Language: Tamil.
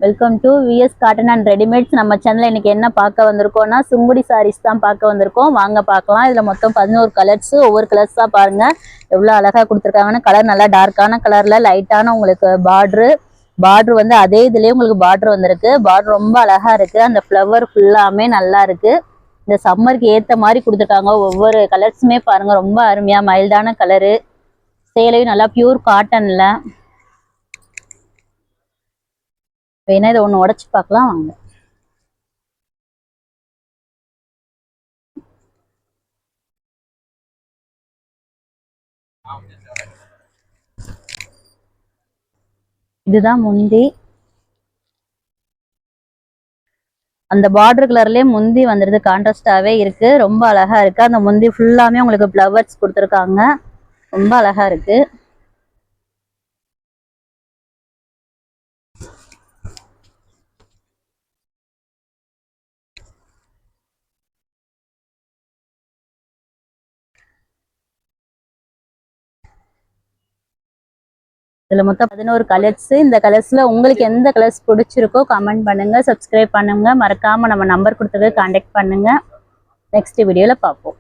Welcome to VS cotton and readymades. நம்ம சேனல்ல இன்னைக்கு என்ன பார்க்க வந்திருக்கோம்னா சுங்குடி சாரீஸ் தான் பார்க்க வந்திருக்கோம். வாங்க பார்க்கலாம். இதுல மொத்தம் 11 கலர்ஸ். ஒவ்வொரு கலர்ஸா பாருங்க எவ்வளவு அழகா கொடுத்துருக்காங்கன்னு. கலர் நல்லா டார்க்கான கலர்ல லைட்டான உங்களுக்கு பார்டர் வந்து அதே இதுலயே உங்களுக்கு பார்டர் வந்திருக்கு. பார்டர் ரொம்ப அழகா இருக்கு. அந்த ஃப்ளவர் ஃபுல்லாமே நல்லா இருக்கு. இந்த சம்மருக்கு ஏத்த மாதிரி கொடுத்துருக்காங்க. ஒவ்வொரு கலர்ஸுமே பாருங்க ரொம்ப அருமையா மைல்டான கலரு. சேலையும் நல்லா பியூர் காட்டன்ல. வேணா இதை ஒன்று உடச்சி பார்க்கலாம் வாங்க. இதுதான் முந்தி. அந்த பார்டர் கலர்லயே முந்தி வந்துருது. கான்ட்ராஸ்டாவே இருக்கு. ரொம்ப அழகா இருக்கு. அந்த முந்தி ஃபுல்லாமே உங்களுக்கு ஃப்ளவர்ஸ் கொடுத்துருக்காங்க. ரொம்ப அழகா இருக்கு. இதுல மொத்தம் 11 கலர்ஸ். இந்த கலர்ஸ்ல உங்களுக்கு எந்த கலர்ஸ் பிடிச்சிருக்கோ கமெண்ட் பண்ணுங்க, சப்ஸ்கிரைப் பண்ணுங்க, மறக்காம நம்ம நம்பர் கொடுத்தது கான்டாக்ட் பண்ணுங்க. நெக்ஸ்ட் வீடியோல பார்ப்போம்.